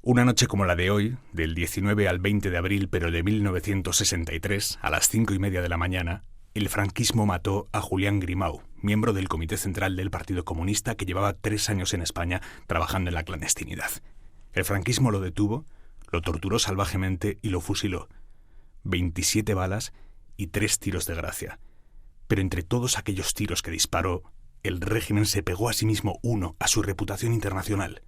Una noche como la de hoy, del 19 al 20 de abril, pero de 1963, a las 5:30 de la mañana, el franquismo mató a Julián Grimau, miembro del Comité Central del Partido Comunista que llevaba 3 años en España trabajando en la clandestinidad. El franquismo lo detuvo, lo torturó salvajemente y lo fusiló. 27 balas y 3 tiros de gracia. Pero entre todos aquellos tiros que disparó, el régimen se pegó a sí mismo uno a su reputación internacional.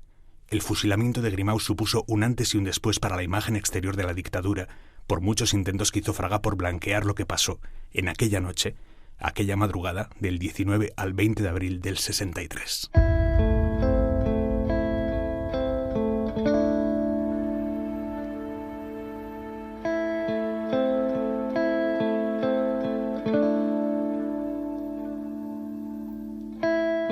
El fusilamiento de Grimau supuso un antes y un después para la imagen exterior de la dictadura, por muchos intentos que hizo Fraga por blanquear lo que pasó en aquella noche, aquella madrugada del 19 al 20 de abril del 63.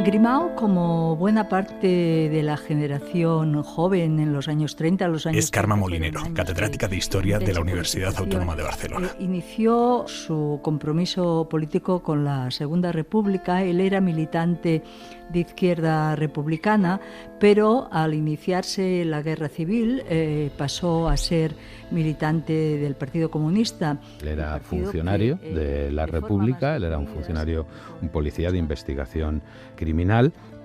Grimau, como buena parte de la generación joven en los años 30, Es Carme Molinero, catedrática de Historia de la Universidad Autónoma de Barcelona. Inició su compromiso político con la Segunda República. Él era militante de Izquierda Republicana, pero al iniciarse la Guerra Civil pasó a ser militante del Partido Comunista. Él era funcionario de la República, él era un funcionario, un policía de investigación criminal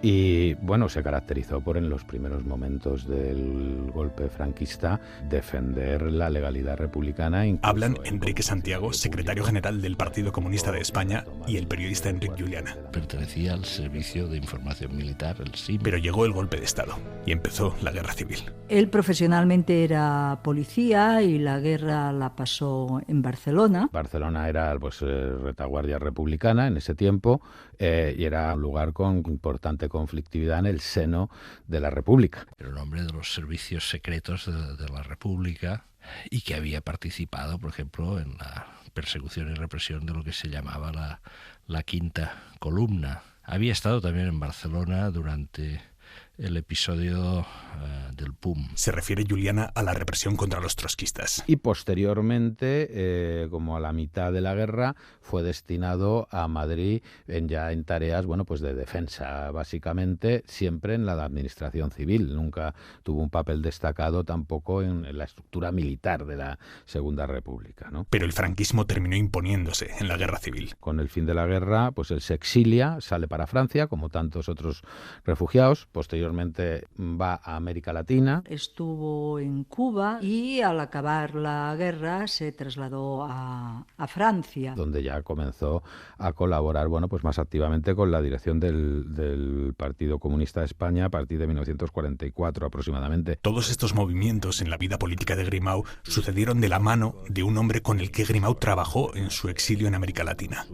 y, bueno, se caracterizó por en los primeros momentos del golpe franquista defender la legalidad republicana. Hablan Enrique Santiago, secretario general del Partido Comunista de España, y el periodista Enric Juliana. Pertenecía al Servicio de Información Militar, el SIM. Pero llegó el golpe de Estado y empezó la Guerra Civil. Él profesionalmente era policía y la guerra la pasó en Barcelona. Barcelona era retaguardia republicana en ese tiempo y era un lugar con importante conflictividad en el seno de la República. Era un hombre de los servicios secretos de la República y que había participado, por ejemplo, en la persecución y represión de lo que se llamaba la Quinta Columna. Había estado también en Barcelona durante el episodio del PUM. Se refiere Juliana a la represión contra los trotskistas. Y posteriormente, como a la mitad de la guerra, fue destinado a Madrid ya en tareas, de defensa, básicamente, siempre en la administración civil. Nunca tuvo un papel destacado tampoco en la estructura militar de la Segunda República, ¿no? Pero el franquismo terminó imponiéndose en la Guerra Civil. Con el fin de la guerra, él se exilia, sale para Francia, como tantos otros refugiados. Posteriormente va a América Latina. Estuvo en Cuba y al acabar la guerra se trasladó a Francia, donde ya comenzó a colaborar más activamente con la dirección del Partido Comunista de España a partir de 1944 aproximadamente. Todos estos movimientos en la vida política de Grimau sucedieron de la mano de un hombre con el que Grimau trabajó en su exilio en América Latina.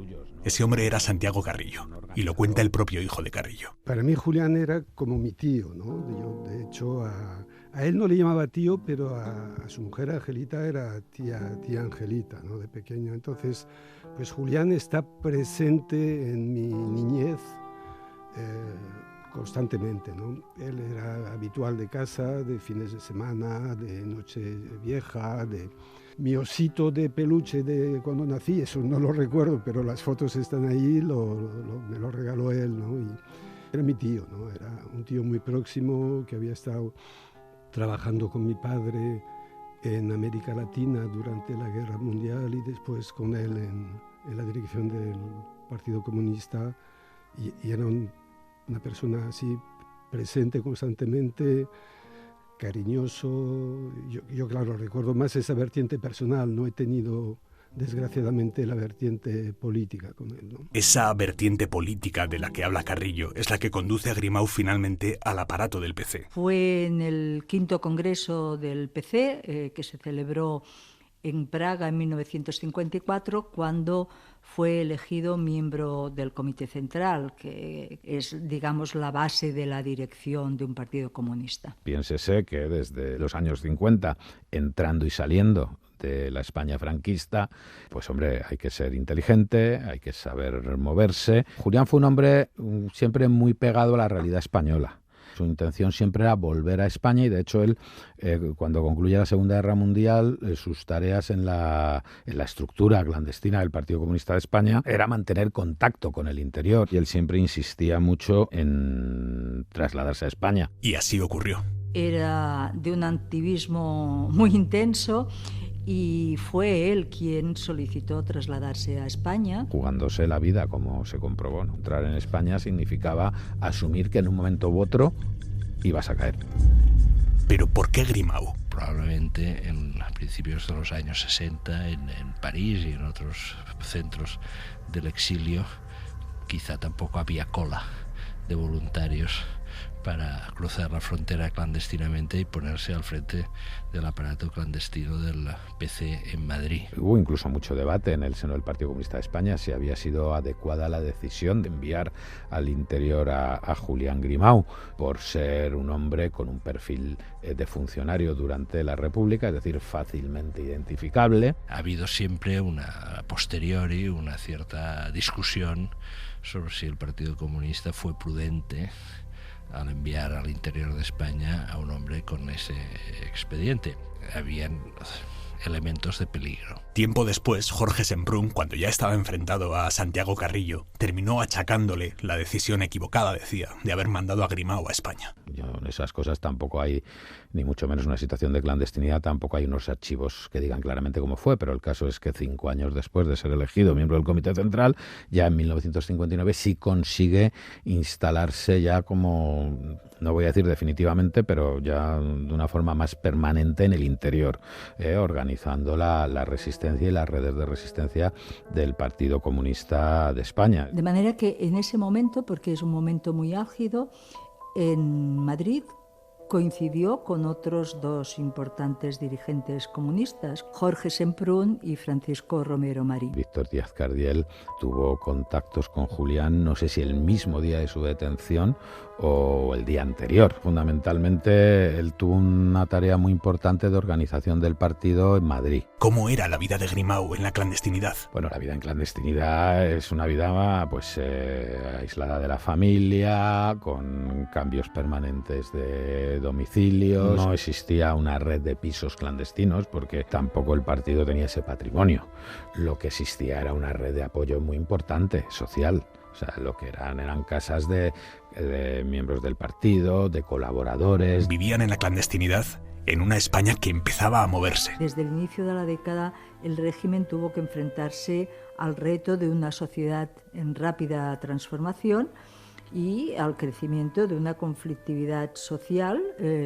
Ese hombre era Santiago Carrillo, y lo cuenta el propio hijo de Carrillo. Para mí Julián era como mi tío, ¿no? Yo, de hecho, a él no le llamaba tío, pero a su mujer Angelita era tía Angelita, ¿no? De pequeño. Entonces, pues Julián está presente en mi niñez constantemente, ¿no? Él era habitual de casa, de fines de semana, de noche vieja, de mi osito de peluche de cuando nací, eso no lo recuerdo, pero las fotos están ahí, me lo regaló él, ¿no? Y era mi tío, ¿no? Era un tío muy próximo que había estado trabajando con mi padre en América Latina durante la Guerra Mundial y después con él en la dirección del Partido Comunista y era una persona así presente constantemente, cariñoso. Yo claro, recuerdo más esa vertiente personal, no he tenido desgraciadamente la vertiente política con él, ¿no? Esa vertiente política de la que habla Carrillo es la que conduce a Grimau finalmente al aparato del PC. Fue en el 5º Congreso del PC, que se celebró en Praga en 1954, cuando fue elegido miembro del Comité Central, que es, digamos, la base de la dirección de un partido comunista. Piénsese que desde los años 50, entrando y saliendo de la España franquista, hay que ser inteligente, hay que saber moverse. Julián fue un hombre siempre muy pegado a la realidad española. Su intención siempre era volver a España y, de hecho, él, cuando concluye la Segunda Guerra Mundial, sus tareas en la estructura clandestina del Partido Comunista de España era mantener contacto con el interior y él siempre insistía mucho en trasladarse a España. Y así ocurrió. era de un activismo muy intenso y fue él quien solicitó trasladarse a España. Jugándose la vida, como se comprobó, ¿no? Entrar en España significaba asumir que en un momento u otro ibas a caer. ¿Pero por qué Grimau? Probablemente en principios de los años 60 en París y en otros centros del exilio quizá tampoco había cola de voluntarios para cruzar la frontera clandestinamente y ponerse al frente del aparato clandestino del PC en Madrid. Hubo incluso mucho debate en el seno del Partido Comunista de España si había sido adecuada la decisión de enviar al interior a Julián Grimau por ser un hombre con un perfil de funcionario durante la República, es decir, fácilmente identificable. Ha habido siempre a posteriori una cierta discusión sobre si el Partido Comunista fue prudente al enviar al interior de España a un hombre con ese expediente. Habían elementos de peligro. Tiempo después, Jorge Semprún, cuando ya estaba enfrentado a Santiago Carrillo, terminó achacándole la decisión equivocada, decía, de haber mandado a Grimau a España. En esas cosas tampoco hay, ni mucho menos una situación de clandestinidad, tampoco hay unos archivos que digan claramente cómo fue, pero el caso es que 5 años después de ser elegido miembro del Comité Central, ya en 1959 sí consigue instalarse ya como, no voy a decir definitivamente, pero ya de una forma más permanente en el interior, organizando la resistencia y las redes de resistencia del Partido Comunista de España. De manera que en ese momento, porque es un momento muy álgido, en Madrid coincidió con otros 2 importantes dirigentes comunistas, Jorge Semprún y Francisco Romero Marín. Víctor Díaz Cardiel tuvo contactos con Julián, no sé si el mismo día de su detención o el día anterior. Fundamentalmente, él tuvo una tarea muy importante de organización del partido en Madrid. ¿Cómo era la vida de Grimau en la clandestinidad? Bueno, la vida en clandestinidad es una vida pues aislada de la familia, con cambios permanentes de domicilios. No existía una red de pisos clandestinos porque tampoco el partido tenía ese patrimonio. Lo que existía era una red de apoyo muy importante, social. O sea, lo que eran casas de miembros del partido, de colaboradores. Vivían en la clandestinidad en una España que empezaba a moverse. Desde el inicio de la década, el régimen tuvo que enfrentarse al reto de una sociedad en rápida transformación y al crecimiento de una conflictividad social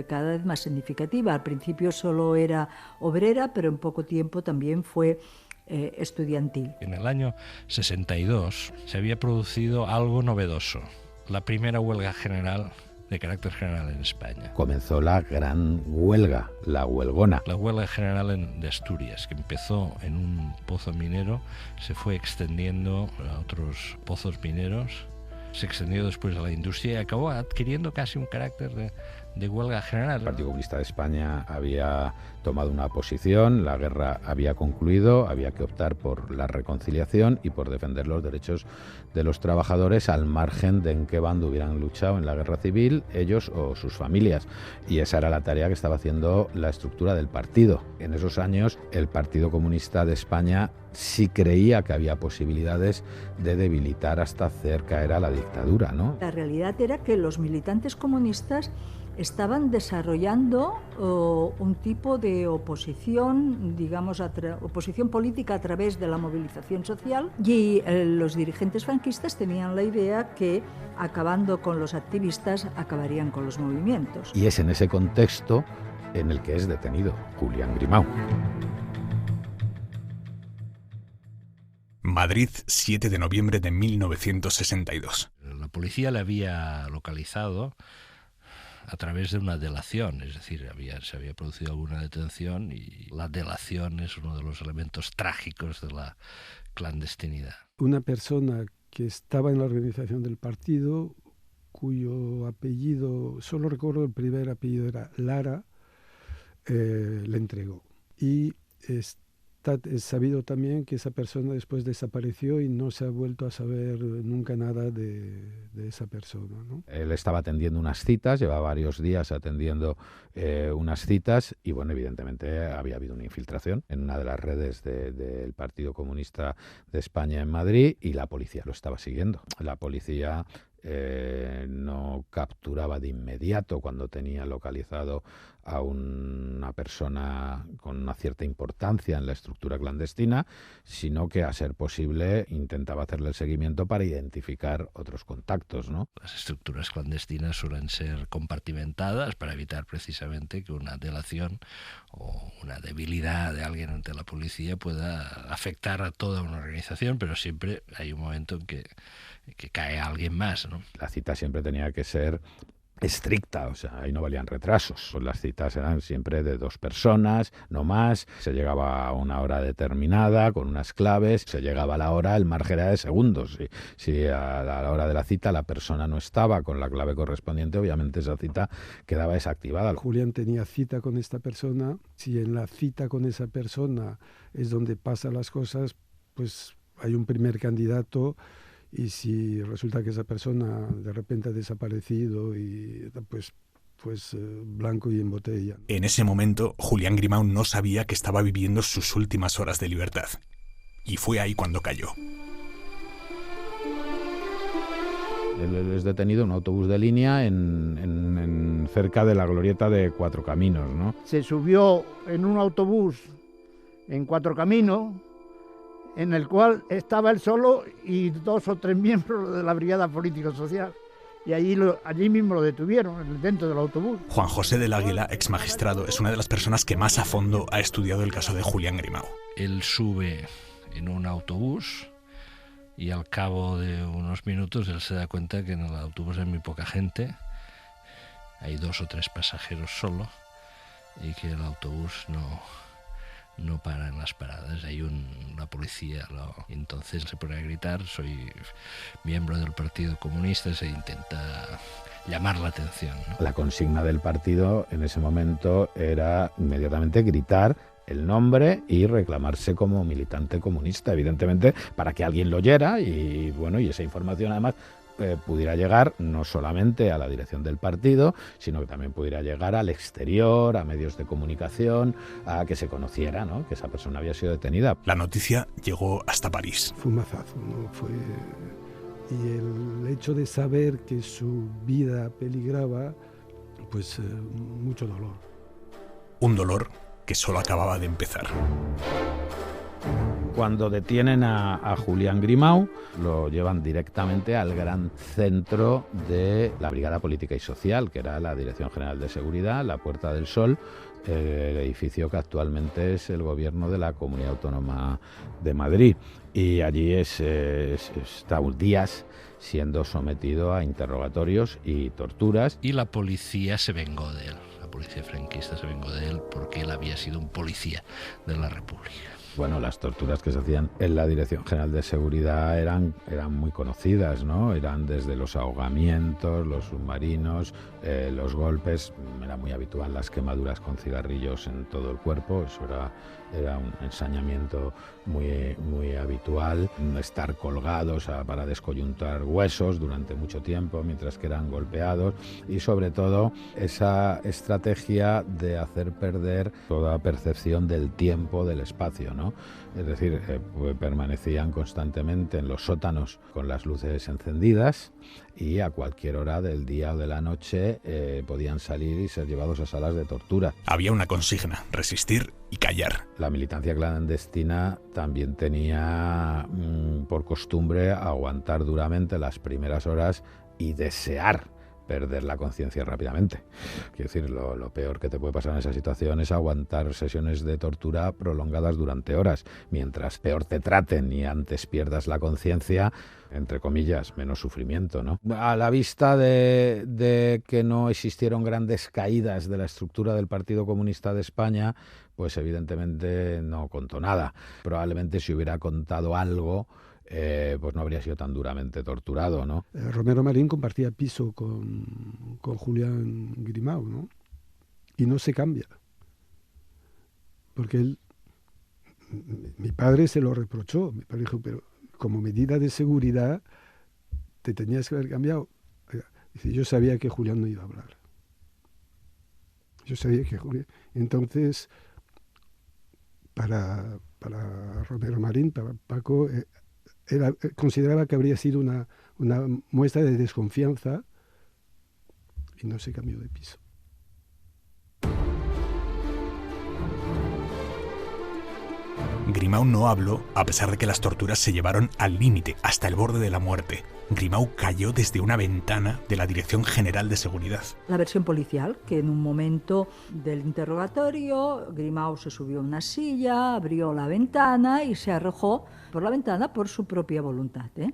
cada vez más significativa. Al principio solo era obrera, pero en poco tiempo también fue estudiantil. En el año 62 se había producido algo novedoso, la primera huelga general de carácter general en España. Comenzó la gran huelga, la huelgona. La huelga general de Asturias, que empezó en un pozo minero, se fue extendiendo a otros pozos mineros, se extendió después a la industria y acabó adquiriendo casi un carácter de huelga general. El Partido Comunista de España había tomado una posición, la guerra había concluido, había que optar por la reconciliación y por defender los derechos de los trabajadores al margen de en qué bando hubieran luchado en la guerra civil, ellos o sus familias. Y esa era la tarea que estaba haciendo la estructura del partido. En esos años el Partido Comunista de España sí creía que había posibilidades de debilitar hasta hacer caer a la dictadura, ¿no? La realidad era que los militantes comunistas estaban desarrollando un tipo de oposición, digamos, oposición política a través de la movilización social, y los dirigentes franquistas tenían la idea que acabando con los activistas acabarían con los movimientos. Y es en ese contexto en el que es detenido Julián Grimau. Madrid, 7 de noviembre de 1962. La policía le había localizado a través de una delación, es decir, se había producido alguna detención y la delación es uno de los elementos trágicos de la clandestinidad. Una persona que estaba en la organización del partido, cuyo apellido, solo recuerdo el primer apellido era Lara, le entregó. Y es sabido también que esa persona después desapareció y no se ha vuelto a saber nunca nada de esa persona, ¿no? Él estaba atendiendo unas citas, llevaba varios días atendiendo unas citas y, bueno, evidentemente había habido una infiltración en una de las redes del Partido Comunista de España en Madrid y la policía lo estaba siguiendo. La policía no capturaba de inmediato cuando tenía localizado a una persona con una cierta importancia en la estructura clandestina, sino que, a ser posible, intentaba hacerle el seguimiento para identificar otros contactos, ¿no? Las estructuras clandestinas suelen ser compartimentadas para evitar precisamente que una delación o una debilidad de alguien ante la policía pueda afectar a toda una organización, pero siempre hay un momento en que cae alguien más, ¿no? La cita siempre tenía que ser estricta, o sea, ahí no valían retrasos. Pues las citas eran siempre de 2 personas, no más. Se llegaba a una hora determinada, con unas claves. Se llegaba a la hora, el margen era de segundos. Si a la hora de la cita la persona no estaba con la clave correspondiente, obviamente esa cita quedaba desactivada. Julián tenía cita con esta persona. Si en la cita con esa persona es donde pasan las cosas, pues hay un primer candidato. Y si resulta que esa persona de repente ha desaparecido, y pues blanco y en botella. En ese momento, Julián Grimau no sabía que estaba viviendo sus últimas horas de libertad. Y fue ahí cuando cayó. Él es detenido en un autobús de línea cerca de la glorieta de Cuatro Caminos, ¿no? Se subió en un autobús en Cuatro Caminos, en el cual estaba él solo y 2 o 3 miembros de la Brigada Político-Social. Y allí mismo lo detuvieron, dentro del autobús. Juan José del Águila, exmagistrado, es una de las personas que más a fondo ha estudiado el caso de Julián Grimau. Él sube en un autobús y al cabo de unos minutos él se da cuenta que en el autobús hay muy poca gente, hay 2 o 3 pasajeros solo, y que el autobús no para en las paradas, hay una policía. Entonces se pone a gritar: soy miembro del Partido Comunista, se intenta llamar la atención, ¿no? La consigna del partido en ese momento era inmediatamente gritar el nombre y reclamarse como militante comunista, evidentemente, para que alguien lo oyera y esa información además pudiera llegar no solamente a la dirección del partido, sino que también pudiera llegar al exterior, a medios de comunicación, a que se conociera, ¿no?, que esa persona había sido detenida. La noticia llegó hasta París. Fue un mazazo, ¿no? Y el hecho de saber que su vida peligraba, pues mucho dolor. Un dolor que solo acababa de empezar. Cuando detienen a Julián Grimau, lo llevan directamente al gran centro de la Brigada Política y Social, que era la Dirección General de Seguridad, la Puerta del Sol, el edificio que actualmente es el gobierno de la Comunidad Autónoma de Madrid. Y allí está días siendo sometido a interrogatorios y torturas. Y la policía se vengó de él, la policía franquista se vengó de él porque él había sido un policía de la República. Bueno, las torturas que se hacían en la Dirección General de Seguridad eran muy conocidas, ¿no? Eran desde los ahogamientos, los submarinos, los golpes. Era muy habitual las quemaduras con cigarrillos en todo el cuerpo. Eso era un ensañamiento muy habitual. Estar colgados para descoyuntar huesos durante mucho tiempo mientras que eran golpeados. Y sobre todo esa estrategia de hacer perder toda percepción del tiempo, del espacio, ¿no? Es decir, permanecían constantemente en los sótanos con las luces encendidas y a cualquier hora del día o de la noche podían salir y ser llevados a salas de tortura. Había una consigna: resistir y callar. La militancia clandestina también tenía por costumbre aguantar duramente las primeras horas y desear perder la conciencia rápidamente. Quiero decir, lo peor que te puede pasar en esa situación es aguantar sesiones de tortura prolongadas durante horas. Mientras peor te traten y antes pierdas la conciencia, entre comillas, menos sufrimiento, ¿no? A la vista de que no existieron grandes caídas de la estructura del Partido Comunista de España, pues evidentemente no contó nada. Probablemente si hubiera contado algo, pues no habría sido tan duramente torturado, ¿no? Romero Marín compartía piso con Julián Grimau, ¿no? Y no se cambia. Porque mi padre se lo reprochó. Mi padre dijo: pero como medida de seguridad te tenías que haber cambiado. Dice: yo sabía que Julián no iba a hablar. Yo sabía que Julián... Entonces, para Romero Marín, para Paco... consideraba que habría sido una una muestra de desconfianza y no se cambió de piso. Grimau no habló a pesar de que las torturas se llevaron al límite, hasta el borde de la muerte. Grimau cayó desde una ventana de la Dirección General de Seguridad. La versión policial, que en un momento del interrogatorio, Grimau se subió a una silla, abrió la ventana y se arrojó por la ventana por su propia voluntad, ¿eh?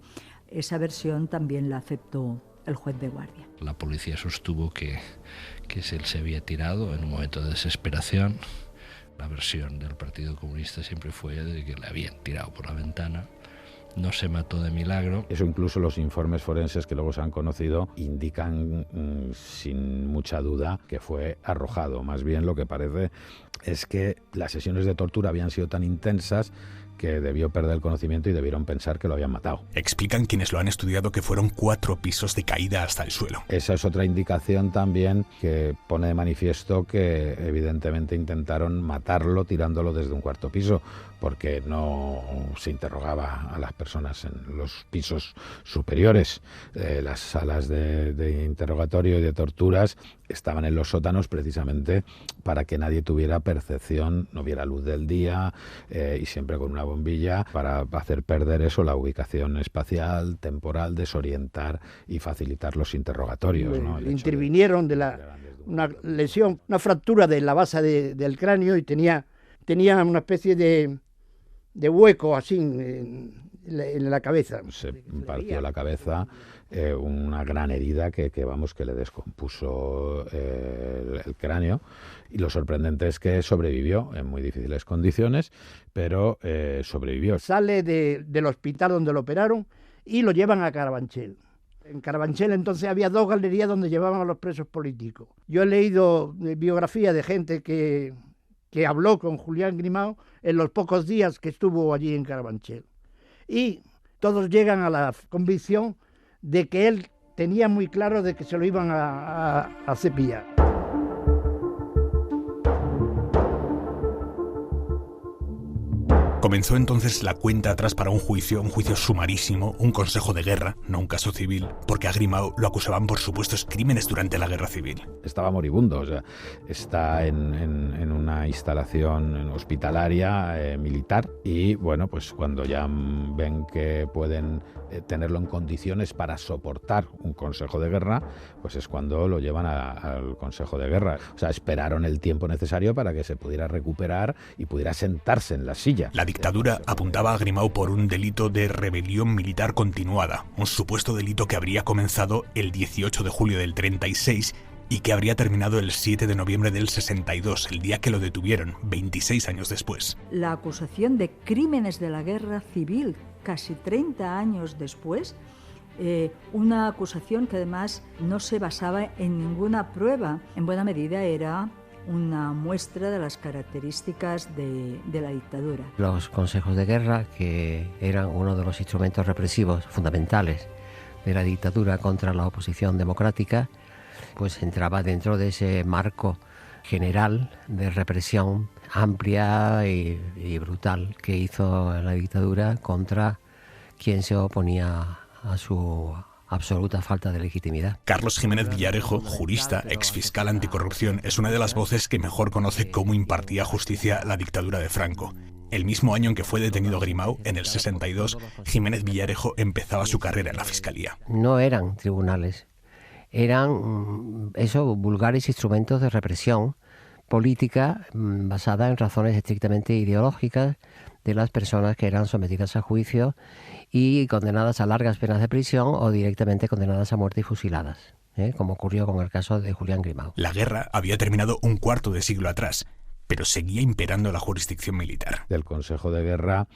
Esa versión también la aceptó el juez de guardia. La policía sostuvo que él se había tirado en un momento de desesperación. La versión del Partido Comunista siempre fue de que le habían tirado por la ventana. No se mató de milagro. Eso incluso los informes forenses que luego se han conocido indican sin mucha duda que fue arrojado. Más bien lo que parece es que las sesiones de tortura habían sido tan intensas que debió perder el conocimiento y debieron pensar que lo habían matado. Explican quienes lo han estudiado que fueron 4 pisos de caída hasta el suelo. Esa es otra indicación también que pone de manifiesto que evidentemente intentaron matarlo tirándolo desde un 4º piso, porque no se interrogaba a las personas en los pisos superiores. Las salas de interrogatorio y de torturas estaban en los sótanos precisamente para que nadie tuviera percepción, no viera luz del día y siempre con una bombilla para hacer perder eso, la ubicación espacial, temporal, desorientar y facilitar los interrogatorios, ¿no? Intervinieron una lesión, una fractura de la base del cráneo y tenía una especie de hueco así en la cabeza. Se partió la cabeza, una gran herida que le descompuso el cráneo, y lo sorprendente es que sobrevivió en muy difíciles condiciones, pero sobrevivió. Sale del hospital donde lo operaron y lo llevan a Carabanchel. En Carabanchel entonces había 2 galerías donde llevaban a los presos políticos. Yo he leído biografías de gente que habló con Julián Grimau en los pocos días que estuvo allí en Carabanchel. Y todos llegan a la convicción de que él tenía muy claro de que se lo iban a cepillar. Comenzó entonces la cuenta atrás para un juicio sumarísimo, un consejo de guerra, no un caso civil, porque a Grimau lo acusaban por supuestos crímenes durante la guerra civil. Estaba moribundo, o sea, está en una instalación hospitalaria militar, y bueno, pues cuando ya ven que pueden tenerlo en condiciones para soportar un consejo de guerra, pues es cuando lo llevan al consejo de guerra. O sea, esperaron el tiempo necesario para que se pudiera recuperar y pudiera sentarse en la silla. La dictadura apuntaba a Grimau por un delito de rebelión militar continuada, un supuesto delito que habría comenzado el 18 de julio del 36 y que habría terminado el 7 de noviembre del 62, el día que lo detuvieron, 26 años después. La acusación de crímenes de la guerra civil, casi 30 años después, una acusación que además no se basaba en ninguna prueba, en buena medida era una muestra de las características de la dictadura. Los consejos de guerra, que eran uno de los instrumentos represivos fundamentales de la dictadura contra la oposición democrática, pues entraba dentro de ese marco general de represión amplia y brutal que hizo la dictadura contra quien se oponía a su absoluta falta de legitimidad. Carlos Jiménez Villarejo, jurista, exfiscal anticorrupción, es una de las voces que mejor conoce cómo impartía justicia la dictadura de Franco. El mismo año en que fue detenido Grimau, en el 62, Jiménez Villarejo empezaba su carrera en la Fiscalía. No eran tribunales, eran vulgares instrumentos de represión política basada en razones estrictamente ideológicas de las personas que eran sometidas a juicio y condenadas a largas penas de prisión o directamente condenadas a muerte y fusiladas, como ocurrió con el caso de Julián Grimau. La guerra había terminado un cuarto de siglo atrás, pero seguía imperando la jurisdicción militar. El Consejo de Guerra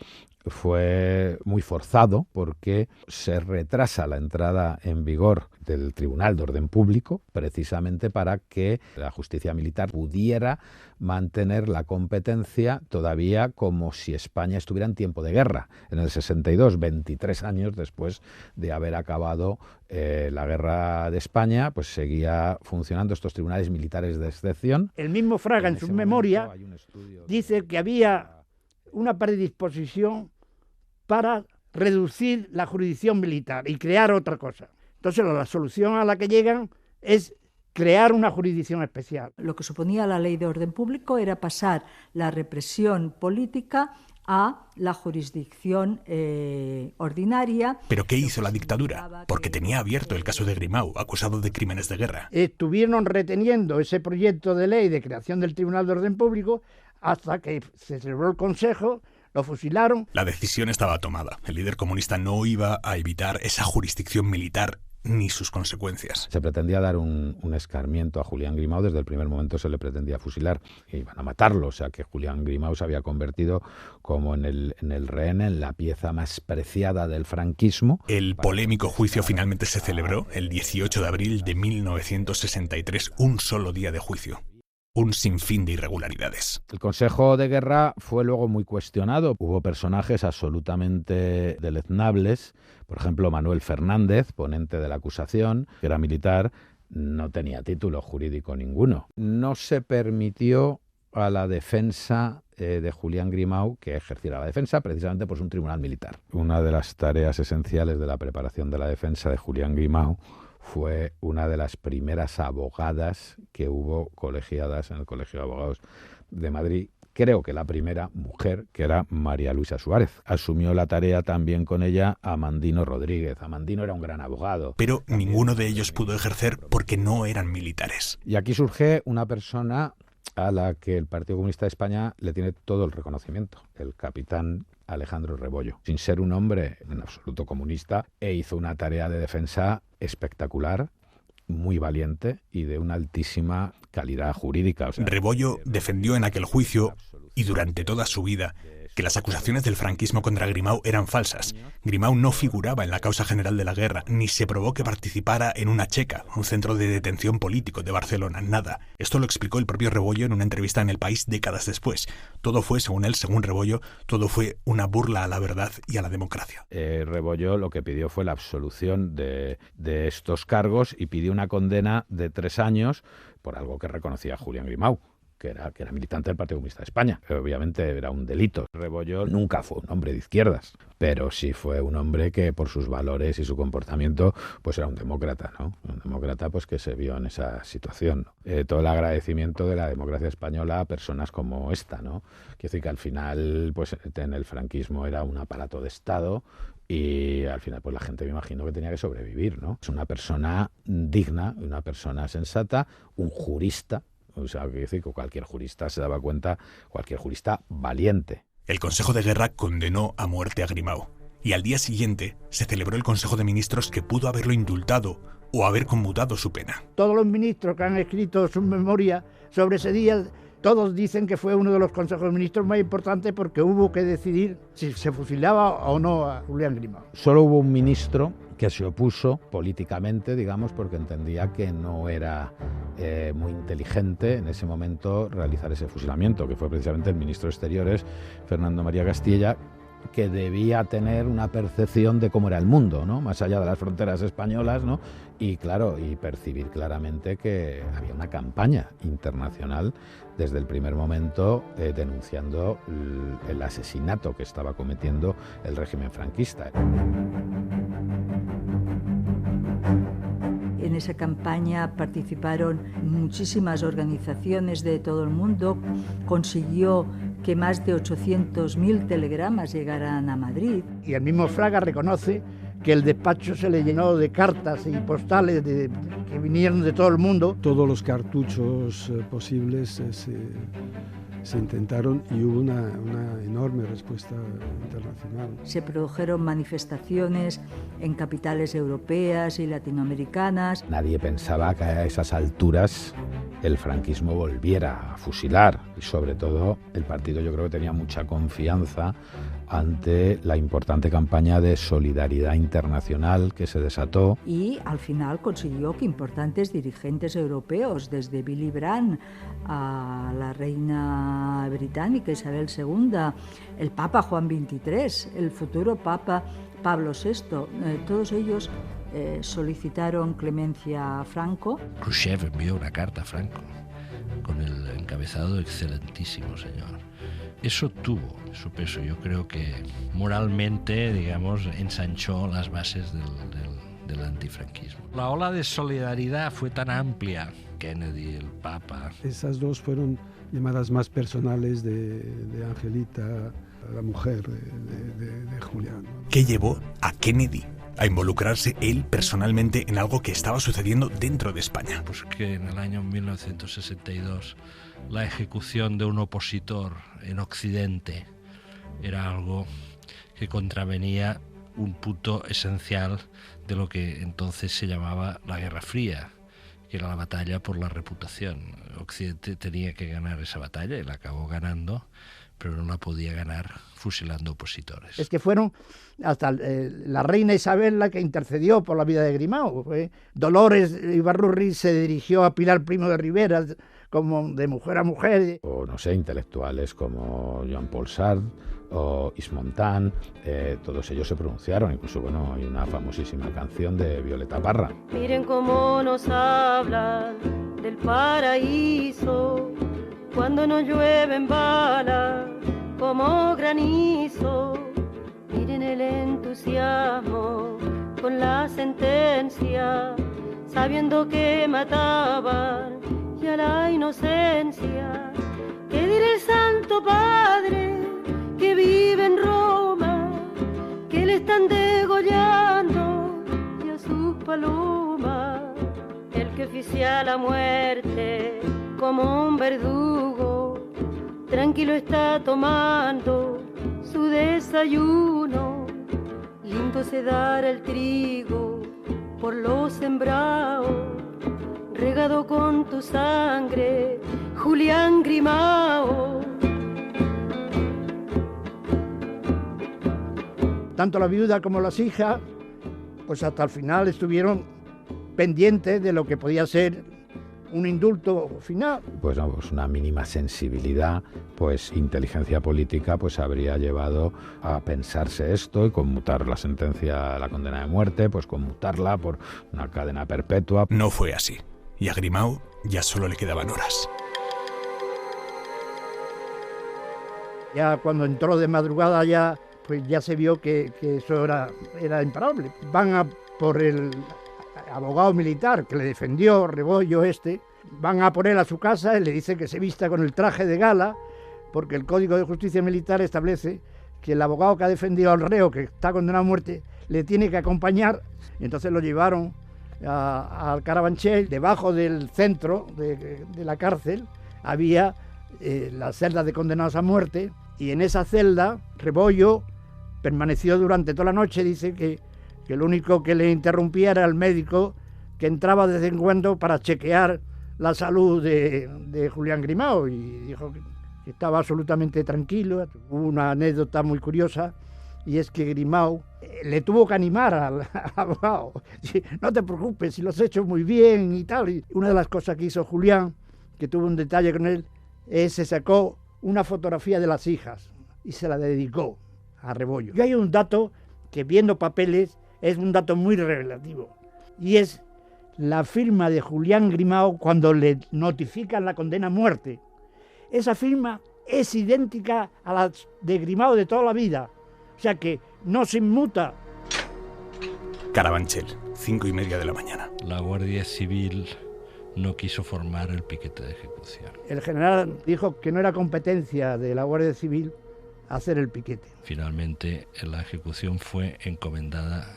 fue muy forzado porque se retrasa la entrada en vigor del Tribunal de Orden Público precisamente para que la justicia militar pudiera mantener la competencia todavía como si España estuviera en tiempo de guerra. En el 62, 23 años después de haber acabado la guerra de España, pues seguía funcionando estos tribunales militares de excepción. El mismo Fraga en su memoria dice que había una predisposición para reducir la jurisdicción militar y crear otra cosa. Entonces la solución a la que llegan es crear una jurisdicción especial. Lo que suponía la ley de orden público era pasar la represión política a la jurisdicción ordinaria. ¿Pero qué hizo la dictadura? Porque tenía abierto el caso de Grimau, acusado de crímenes de guerra. Estuvieron reteniendo ese proyecto de ley de creación del Tribunal de Orden Público hasta que se celebró el Consejo, lo fusilaron. La decisión estaba tomada. El líder comunista no iba a evitar esa jurisdicción militar ni sus consecuencias. Se pretendía dar un escarmiento a Julián Grimau, desde el primer momento se le pretendía fusilar e iban a matarlo, o sea que Julián Grimau se había convertido como en el rehén, en la pieza más preciada del franquismo. El polémico juicio finalmente se celebró el 18 de abril de 1963, un solo día de juicio. Un sinfín de irregularidades. El Consejo de Guerra fue luego muy cuestionado. Hubo personajes absolutamente deleznables. Por ejemplo, Manuel Fernández, ponente de la acusación, que era militar, no tenía título jurídico ninguno. No se permitió a la defensa de Julián Grimau que ejerciera la defensa, precisamente por un tribunal militar. Una de las tareas esenciales de la preparación de la defensa de Julián Grimau fue una de las primeras abogadas que hubo colegiadas en el Colegio de Abogados de Madrid. Creo que la primera mujer, que era María Luisa Suárez. Asumió la tarea también con ella Amandino Rodríguez. Amandino era un gran abogado. Pero ninguno de ellos pudo ejercer porque no eran militares. Y aquí surge una persona a la que el Partido Comunista de España le tiene todo el reconocimiento, el capitán Alejandro Rebollo. Sin ser un hombre en absoluto comunista, hizo una tarea de defensa espectacular, muy valiente y de una altísima calidad jurídica. O sea, Rebollo defendió en aquel juicio y durante toda su vida que las acusaciones del franquismo contra Grimau eran falsas. Grimau no figuraba en la causa general de la guerra, ni se probó que participara en una checa, un centro de detención político de Barcelona, nada. Esto lo explicó el propio Rebollo en una entrevista en El País décadas después. Todo fue, según él, según Rebollo, todo fue una burla a la verdad y a la democracia. Rebollo lo que pidió fue la absolución de estos cargos y pidió una condena de 3 años por algo que reconocía Julián Grimau, que era militante del Partido Comunista de España. Obviamente era un delito. Rebollo nunca fue un hombre de izquierdas, pero sí fue un hombre que por sus valores y su comportamiento pues era un demócrata, ¿no? Un demócrata pues que se vio en esa situación. Todo el agradecimiento de la democracia española a personas como esta, ¿no? Quiero decir que al final pues en el franquismo era un aparato de Estado y al final pues la gente me imagino que tenía que sobrevivir, ¿no? Es una persona digna, una persona sensata, un jurista. O sea, quiero decir que cualquier jurista se daba cuenta, cualquier jurista valiente. El Consejo de Guerra condenó a muerte a Grimau y al día siguiente se celebró el Consejo de Ministros que pudo haberlo indultado o haber conmutado su pena. Todos los ministros que han escrito su memoria sobre ese día, todos dicen que fue uno de los consejos de ministros más importantes porque hubo que decidir si se fusilaba o no a Julián Grimau. Solo hubo un ministro que se opuso políticamente, digamos, porque entendía que no era muy inteligente en ese momento realizar ese fusilamiento, que fue precisamente el ministro de Exteriores, Fernando María Castilla, que debía tener una percepción de cómo era el mundo, ¿no? Más allá de las fronteras españolas, ¿no? Y claro, y percibir claramente que había una campaña internacional desde el primer momento denunciando el asesinato que estaba cometiendo el régimen franquista. En esa campaña participaron muchísimas organizaciones de todo el mundo. Consiguió que más de 800.000 telegramas llegaran a Madrid. Y el mismo Fraga reconoce que el despacho se le llenó de cartas y postales que vinieron de todo el mundo. Todos los cartuchos posibles se intentaron y hubo una enorme respuesta internacional. Se produjeron manifestaciones en capitales europeas y latinoamericanas. Nadie pensaba que a esas alturas el franquismo volviera a fusilar y sobre todo el partido yo creo que tenía mucha confianza ante la importante campaña de solidaridad internacional que se desató. Y al final consiguió que importantes dirigentes europeos, desde Willy Brandt a la reina británica Isabel II, el Papa Juan XXIII, el futuro Papa Pablo VI, todos ellos solicitaron clemencia a Franco. Khrushchev envió una carta a Franco con el encabezado, excelentísimo señor. Eso tuvo su peso. Yo creo que moralmente, digamos, ensanchó las bases del antifranquismo. La ola de solidaridad fue tan amplia, Kennedy, el Papa. Esas dos fueron llamadas más personales de Angelita, la mujer de Julián, ¿no? ¿Qué llevó a Kennedy a involucrarse él personalmente en algo que estaba sucediendo dentro de España? Pues que en el año 1962 la ejecución de un opositor en Occidente era algo que contravenía un punto esencial de lo que entonces se llamaba la Guerra Fría, que era la batalla por la reputación. Occidente tenía que ganar esa batalla y la acabó ganando, pero no la podía ganar fusilando opositores. Es que fueron hasta la reina Isabel la que intercedió por la vida de Grimao. Dolores Ibarrurri se dirigió a Pilar Primo de Rivera como de mujer a mujer. O no sé, intelectuales como Jean-Paul Sartre o Yves Montand, todos ellos se pronunciaron. Incluso, bueno, hay una famosísima canción de Violeta Parra. Miren cómo nos hablan del paraíso cuando no llueven balas como granizo. Miren el entusiasmo con la sentencia, sabiendo que mataban ya la inocencia. ¿Qué dirá el Santo Padre que vive en Roma, que le están degollando y a sus palomas? El que oficia la muerte como un verdugo, tranquilo está tomando su desayuno. Lindo se dará el trigo por los sembrados, regado con tu sangre, Julián Grimao. Tanto la viuda como las hijas, pues hasta el final estuvieron pendientes de lo que podía ser un indulto final. Pues no, pues una mínima sensibilidad, pues inteligencia política, pues habría llevado a pensarse esto y conmutar la sentencia, la condena de muerte, pues conmutarla por una cadena perpetua. No fue así, y a Grimao ya solo le quedaban horas. Ya cuando entró de madrugada pues ya se vio que eso era imparable. Van a por el abogado militar que le defendió, Rebollo van a por él a su casa y le dicen que se vista con el traje de gala, porque el Código de Justicia Militar establece que el abogado que ha defendido al reo que está condenado a muerte le tiene que acompañar. Y entonces lo llevaron al Carabanchel. Debajo del centro de la cárcel había las celdas de condenados a muerte, y en esa celda Rebollo permaneció durante toda la noche. Dice que lo único que le interrumpía era el médico que entraba de vez en cuando para chequear la salud de Julián Grimao, y dijo que estaba absolutamente tranquilo. Hubo una anécdota muy curiosa, y es que Grimao le tuvo que animar al abogado. No te preocupes, si lo has hecho muy bien y tal. Y una de las cosas que hizo Julián, que tuvo un detalle con él, es se sacó una fotografía de las hijas y se la dedicó a Rebollo. Y hay un dato que, viendo papeles, es un dato muy revelativo, y es la firma de Julián Grimao cuando le notifican la condena a muerte. Esa firma es idéntica a la de Grimao de toda la vida, o sea que no se inmuta. Carabanchel, 5:30 de la mañana. La Guardia Civil no quiso formar el piquete de ejecución. El general dijo que no era competencia de la Guardia Civil hacer el piquete. Finalmente, la ejecución fue encomendada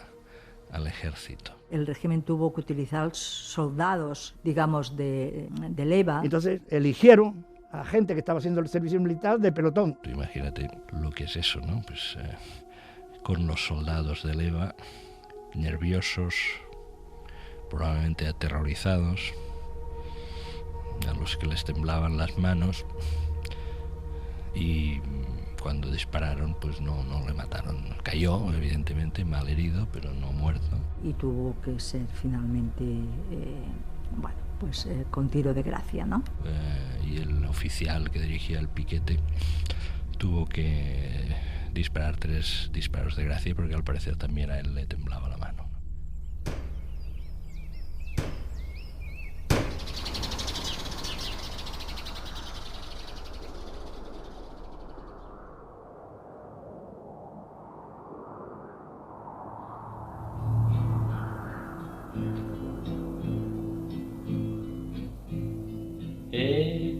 al ejército. El régimen tuvo que utilizar soldados, digamos, de leva. Entonces eligieron a gente que estaba haciendo el servicio militar de pelotón. Tú imagínate lo que es eso, ¿no? Pues con los soldados de leva, nerviosos, probablemente aterrorizados, a los que les temblaban las manos, y cuando dispararon, pues no le mataron. Cayó, evidentemente, mal herido, pero no muerto. Y tuvo que ser finalmente, con tiro de gracia, ¿no? Y el oficial que dirigía el piquete tuvo que disparar 3 disparos de gracia, porque al parecer también a él le temblaba la mano.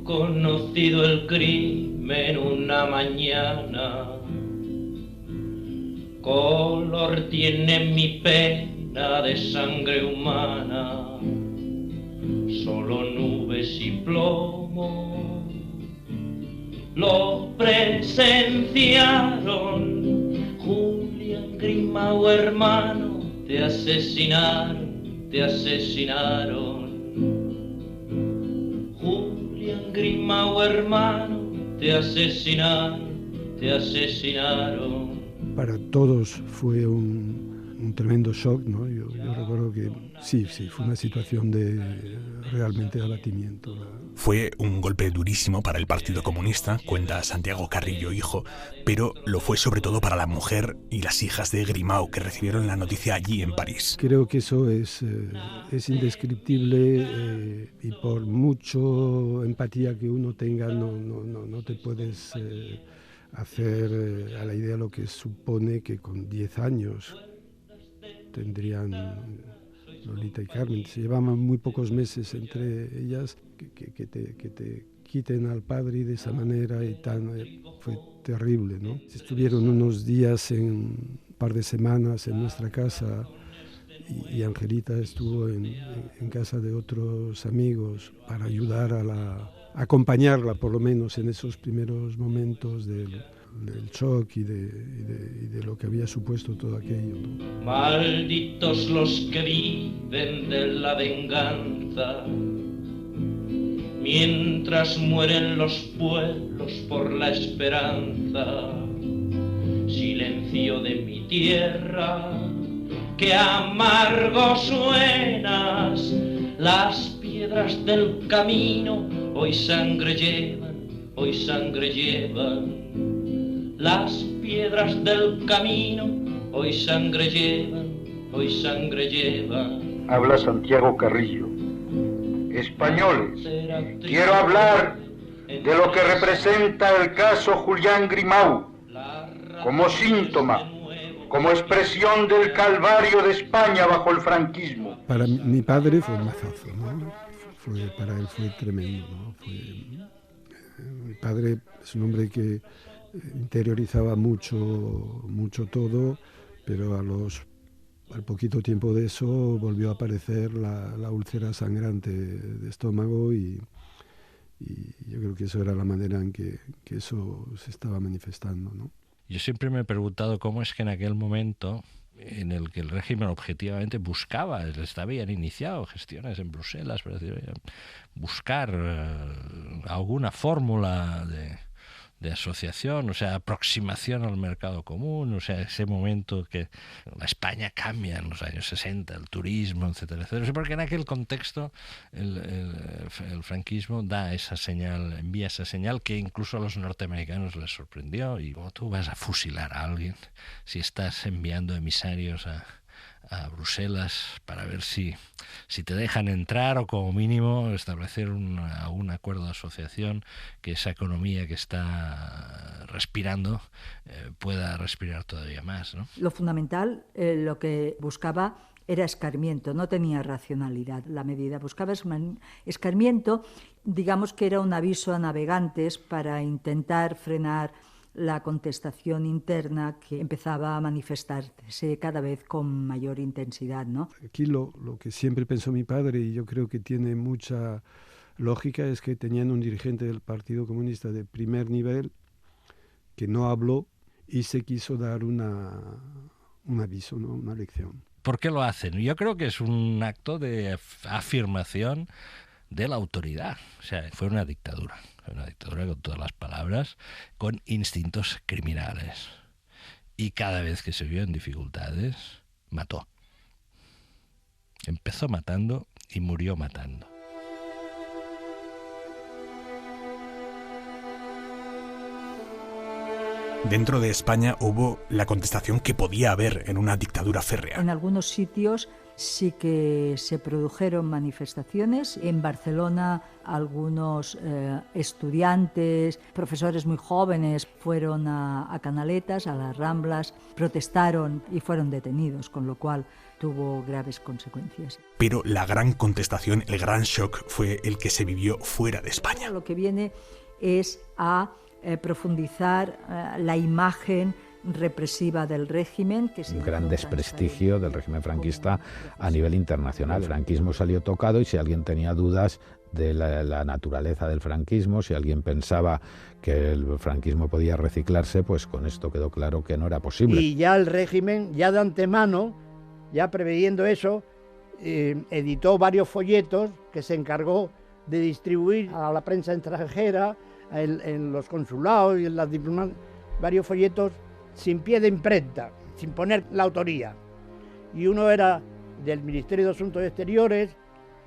conocido el crimen una mañana. Color tiene mi pena de sangre humana, solo nubes y plomo lo presenciaron. Julián Grimau, hermano, te asesinaron, te asesinaron. Julián Grimau, hermano, te asesinaron, te asesinaron. Para todos fue un tremendo shock, ¿no? Yo recuerdo que sí, fue una situación de realmente abatimiento. Fue un golpe durísimo para el Partido Comunista, cuenta Santiago Carrillo, hijo, pero lo fue sobre todo para la mujer y las hijas de Grimau, que recibieron la noticia allí en París. Creo que eso es indescriptible y por mucho empatía que uno tenga, no te puedes hacer a la idea lo que supone que con 10 años tendrían Lolita y Carmen. Se llevaban muy pocos meses entre ellas, que te quiten al padre de esa manera y tan fue terrible, ¿no? Estuvieron unos días, un par de semanas en nuestra casa y Angelita estuvo en casa de otros amigos para ayudar acompañarla por lo menos en esos primeros momentos del shock y de lo que había supuesto todo aquello, ¿no? Malditos los que viven de la venganza, mientras mueren los pueblos por la esperanza. Silencio de mi tierra, que amargo suenas, las piedras del camino hoy sangre llevan, hoy sangre llevan. Las piedras del camino hoy sangre llevan, hoy sangre llevan. Habla Santiago Carrillo. Españoles, quiero hablar de lo que representa el caso Julián Grimau como síntoma, como expresión del calvario de España bajo el franquismo. Para mi padre fue un mazazo, ¿no? Para él fue tremendo, ¿no? Mi padre es un hombre que interiorizaba mucho todo, pero al poquito tiempo de eso volvió a aparecer la úlcera sangrante de estómago y yo creo que eso era la manera en que eso se estaba manifestando, ¿no? Yo siempre me he preguntado cómo es que en aquel momento en el que el régimen objetivamente buscaba, habían iniciado gestiones en Bruselas para buscar alguna fórmula de asociación, o sea, aproximación al mercado común, o sea, ese momento que la España cambia en los años 60, el turismo, etcétera, etcétera, porque en aquel contexto el franquismo da esa señal, envía esa señal que incluso a los norteamericanos les sorprendió. Y ¿cómo tú vas a fusilar a alguien si estás enviando emisarios a Bruselas para ver si te dejan entrar o como mínimo establecer un acuerdo de asociación, que esa economía que está respirando pueda respirar todavía más, ¿no? Lo fundamental, lo que buscaba era escarmiento, no tenía racionalidad la medida, buscaba escarmiento, digamos que era un aviso a navegantes para intentar frenar la contestación interna que empezaba a manifestarse cada vez con mayor intensidad, ¿no? Aquí lo que siempre pensó mi padre, y yo creo que tiene mucha lógica, es que tenían un dirigente del Partido Comunista de primer nivel que no habló y se quiso dar un aviso, ¿no? Una lección. ¿Por qué lo hacen? Yo creo que es un acto de afirmación de la autoridad. O sea, fue una dictadura con todas las palabras, con instintos criminales. Y cada vez que se vio en dificultades, mató. Empezó matando y murió matando. Dentro de España hubo la contestación que podía haber en una dictadura férrea. En algunos sitios sí que se produjeron manifestaciones. En Barcelona algunos estudiantes, profesores muy jóvenes fueron a Canaletas, a las Ramblas, protestaron y fueron detenidos, con lo cual tuvo graves consecuencias. Pero la gran contestación, el gran shock, fue el que se vivió fuera de España. Lo que viene es a profundizar la imagen represiva del régimen. Un gran desprestigio del régimen franquista a nivel internacional. El franquismo salió tocado y si alguien tenía dudas de la naturaleza del franquismo, si alguien pensaba que el franquismo podía reciclarse, pues con esto quedó claro que no era posible. Y ya el régimen, ya de antemano, ya preveyendo eso, editó varios folletos que se encargó de distribuir a la prensa extranjera, en los consulados y en las diplomacias, varios folletos sin pie de imprenta, sin poner la autoría. Y uno era del Ministerio de Asuntos Exteriores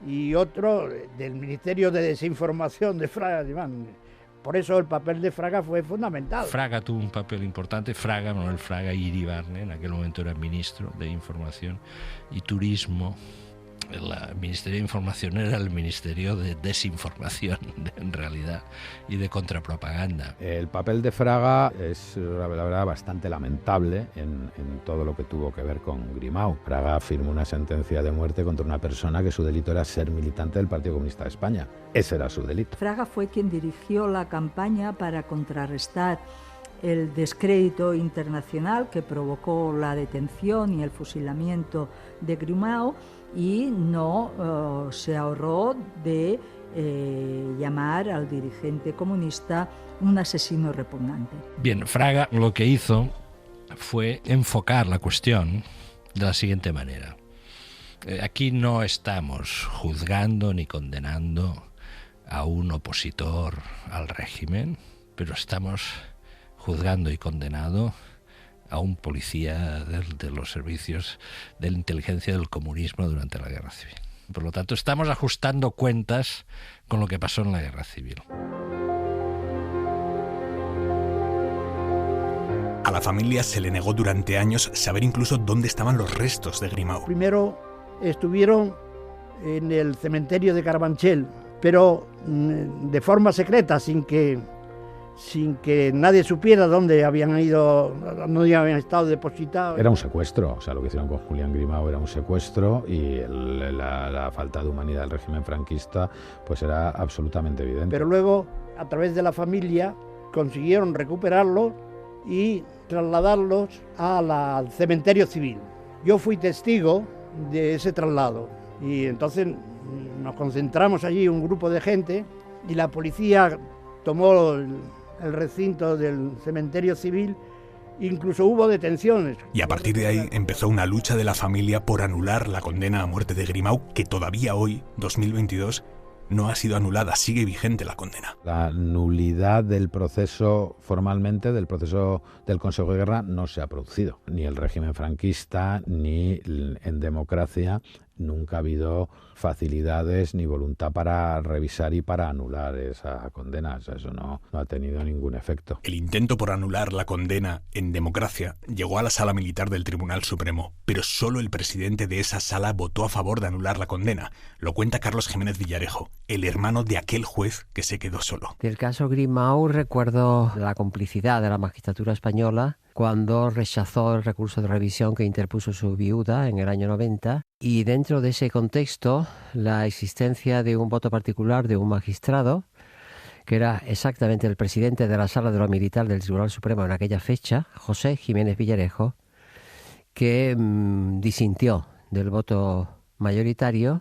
y otro del Ministerio de Desinformación de Fraga. Por eso el papel de Fraga fue fundamental. Fraga tuvo un papel importante. Fraga, Manuel Fraga y Iribarne, en aquel momento era ministro de Información y Turismo. El Ministerio de Información era el Ministerio de Desinformación, en realidad, y de contrapropaganda. El papel de Fraga es, la verdad, bastante lamentable en todo lo que tuvo que ver con Grimau. Fraga firmó una sentencia de muerte contra una persona que su delito era ser militante del Partido Comunista de España. Ese era su delito. Fraga fue quien dirigió la campaña para contrarrestar el descrédito internacional que provocó la detención y el fusilamiento de Grimau, y no se ahorró de llamar al dirigente comunista un asesino repugnante. Bien, Fraga lo que hizo fue enfocar la cuestión de la siguiente manera. Aquí no estamos juzgando ni condenando a un opositor al régimen, pero estamos juzgando y condenando a un policía de los servicios de la inteligencia del comunismo durante la Guerra Civil. Por lo tanto, estamos ajustando cuentas con lo que pasó en la Guerra Civil. A la familia se le negó durante años saber incluso dónde estaban los restos de Grimau. Primero estuvieron en el cementerio de Carabanchel, pero de forma secreta, sin que nadie supiera dónde habían ido, dónde habían estado depositados. Era un secuestro, o sea, lo que hicieron con Julián Grimau era un secuestro y la falta de humanidad del régimen franquista pues era absolutamente evidente. Pero luego, a través de la familia, consiguieron recuperarlos y trasladarlos al cementerio civil. Yo fui testigo de ese traslado y entonces nos concentramos allí un grupo de gente y la policía tomó el recinto del cementerio civil, incluso hubo detenciones. Y a partir de ahí empezó una lucha de la familia por anular la condena a muerte de Grimau, que todavía hoy, 2022, no ha sido anulada, sigue vigente la condena. La nulidad del proceso, formalmente, del proceso del Consejo de Guerra no se ha producido. Ni el régimen franquista, ni en democracia, nunca ha habido facilidades ni voluntad para revisar y para anular esa condena. O sea, eso no ha tenido ningún efecto. El intento por anular la condena en democracia llegó a la sala militar del Tribunal Supremo, pero solo el presidente de esa sala votó a favor de anular la condena. Lo cuenta Carlos Jiménez Villarejo, el hermano de aquel juez que se quedó solo. Del caso Grimau recuerdo la complicidad de la magistratura española cuando rechazó el recurso de revisión que interpuso su viuda en el año 90, y dentro de ese contexto la existencia de un voto particular de un magistrado, que era exactamente el presidente de la Sala de lo Militar del Tribunal Supremo en aquella fecha, José Jiménez Villarejo, que disintió del voto mayoritario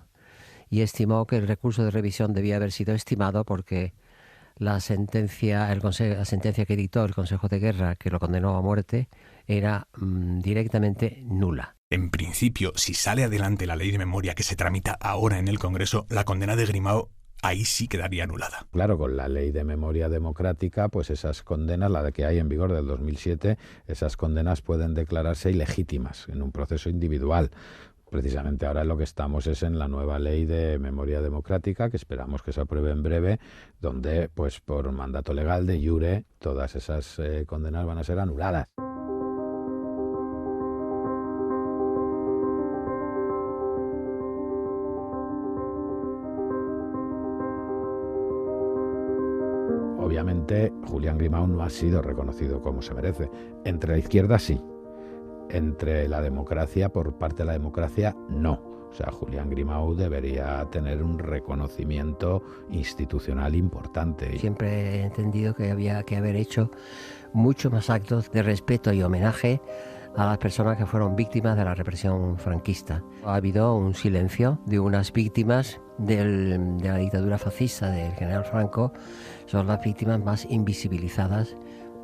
y estimó que el recurso de revisión debía haber sido estimado porque la sentencia que dictó el Consejo de Guerra, que lo condenó a muerte, era directamente nula. En principio, si sale adelante la ley de memoria que se tramita ahora en el Congreso, la condena de Grimau ahí sí quedaría anulada. Claro, con la ley de memoria democrática, pues esas condenas, la de que hay en vigor del 2007, esas condenas pueden declararse ilegítimas en un proceso individual. Precisamente ahora lo que estamos es en la nueva ley de memoria democrática, que esperamos que se apruebe en breve, donde, pues por mandato legal de iure, todas esas condenas van a ser anuladas. desgraciadamente, Julián Grimau no ha sido reconocido como se merece. Entre la izquierda sí, entre la democracia, por parte de la democracia, no. O sea, Julián Grimau debería tener un reconocimiento institucional importante. Siempre he entendido que había que haber hecho muchos más actos de respeto y homenaje a las personas que fueron víctimas de la represión franquista. Ha habido un silencio de unas víctimas de la dictadura fascista del general Franco. Son las víctimas más invisibilizadas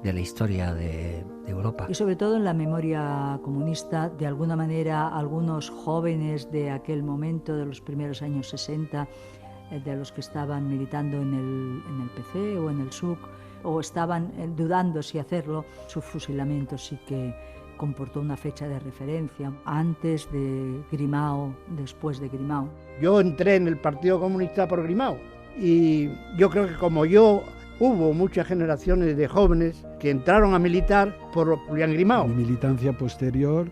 de la historia de Europa. Y sobre todo en la memoria comunista, de alguna manera, algunos jóvenes de aquel momento, de los primeros años 60, de los que estaban militando en el PC o en el SUC, o estaban dudando si hacerlo, su fusilamiento sí que comportó una fecha de referencia, antes de Grimau, después de Grimau. Yo entré en el Partido Comunista por Grimau y yo creo que como yo, hubo muchas generaciones de jóvenes que entraron a militar por Julián Grimau. Mi militancia posterior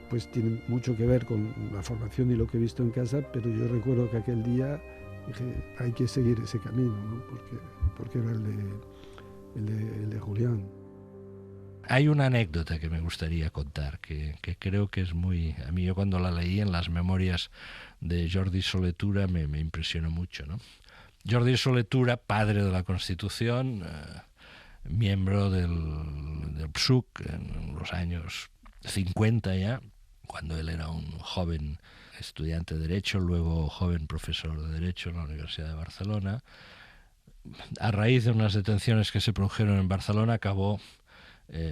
pues tiene mucho que ver con la formación y lo que he visto en casa, pero yo recuerdo que aquel día dije, hay que seguir ese camino, ¿no? porque era el de Julián. Hay una anécdota que me gustaría contar, que creo que es muy... A mí yo cuando la leí en las memorias de Jordi Solé-Tura me impresionó mucho, ¿no? Jordi Solé-Tura, padre de la Constitución, miembro del PSUC en los años 50 ya, cuando él era un joven estudiante de Derecho, luego joven profesor de Derecho en la Universidad de Barcelona. A raíz de unas detenciones que se produjeron en Barcelona, acabó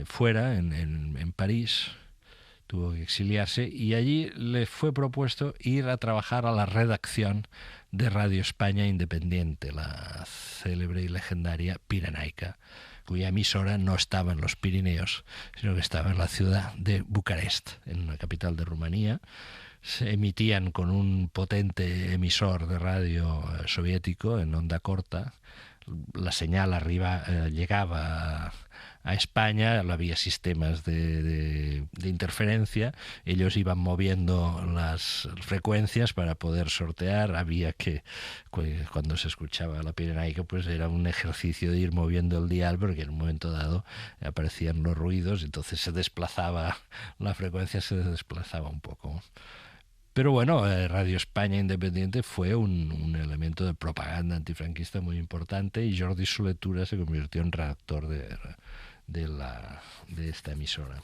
fuera, en París, tuvo que exiliarse, y allí le fue propuesto ir a trabajar a la redacción de Radio España Independiente, la célebre y legendaria Pirenaica, cuya emisora no estaba en los Pirineos, sino que estaba en la ciudad de Bucarest, en la capital de Rumanía. Se emitían con un potente emisor de radio soviético en onda corta. La señal arriba llegaba a España, había sistemas de interferencia, ellos iban moviendo las frecuencias para poder sortear, había que, cuando se escuchaba la Pirenaica, pues era un ejercicio de ir moviendo el dial, porque en un momento dado aparecían los ruidos, entonces se desplazaba, la frecuencia se desplazaba un poco. Pero bueno, Radio España Independiente fue un elemento de propaganda antifranquista muy importante, y Jordi Solé-Tura se convirtió en redactor de esta emisora.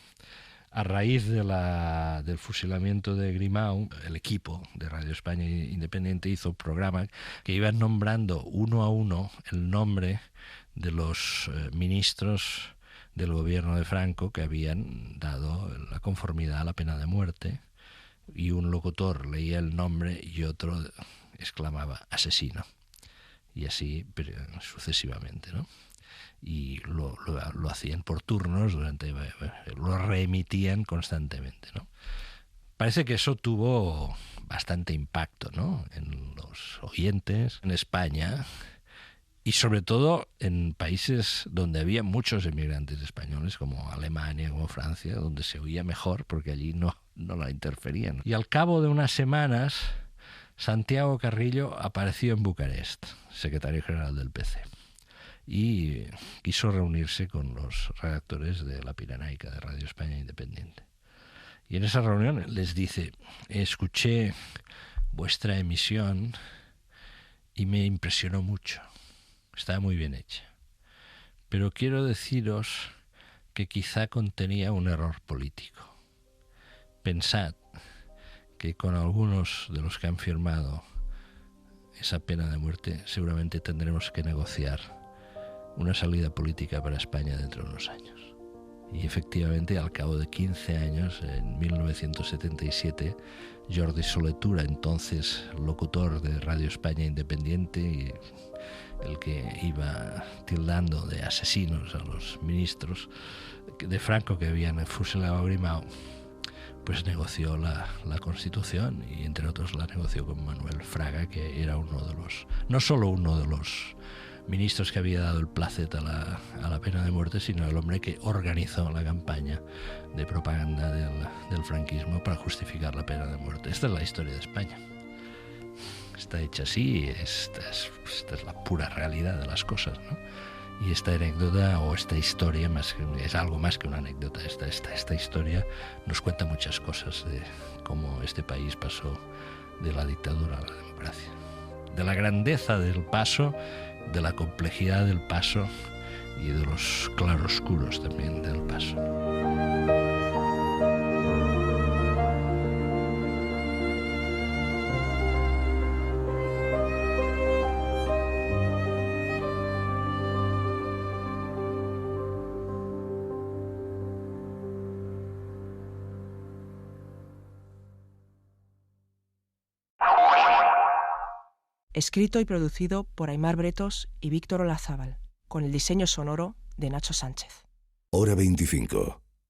A raíz del fusilamiento de Grimau, el equipo de Radio España Independiente hizo un programa que iban nombrando uno a uno el nombre de los ministros del gobierno de Franco que habían dado la conformidad a la pena de muerte, y un locutor leía el nombre y otro exclamaba asesino, y así sucesivamente, ¿no? Y lo hacían por turnos, lo reemitían constantemente, ¿no? Parece que eso tuvo bastante impacto, ¿no?, en los oyentes, en España, y sobre todo en países donde había muchos emigrantes españoles, como Alemania, como Francia, donde se oía mejor porque allí no la interferían. Y al cabo de unas semanas, Santiago Carrillo apareció en Bucarest, secretario general del PC, y quiso reunirse con los redactores de la Pirenaica de Radio España Independiente. Y en esa reunión les dice: escuché vuestra emisión y me impresionó mucho, estaba muy bien hecha, pero quiero deciros que quizá contenía un error político. Pensad que con algunos de los que han firmado esa pena de muerte seguramente tendremos que negociar una salida política para España dentro de unos años. Y efectivamente, al cabo de 15 años, en 1977, Jordi Solé-Tura, entonces locutor de Radio España Independiente y el que iba tildando de asesinos a los ministros de Franco que habían fusilado a Grimau, pues negoció la Constitución, y entre otros la negoció con Manuel Fraga, que era no solo uno de los ministros que había dado el placet a la pena de muerte, sino el hombre que organizó la campaña de propaganda del franquismo para justificar la pena de muerte. Esta es la historia de España. Está hecha así, esta es la pura realidad de las cosas, ¿no? Y esta anécdota o esta historia es algo más que una anécdota. Esta historia nos cuenta muchas cosas de cómo este país pasó de la dictadura a la democracia, de la grandeza del paso, de la complejidad del paso y de los claroscuros también del paso. Escrito y producido por Aimar Bretos y Víctor Olazábal, con el diseño sonoro de Nacho Sánchez. Hora 25.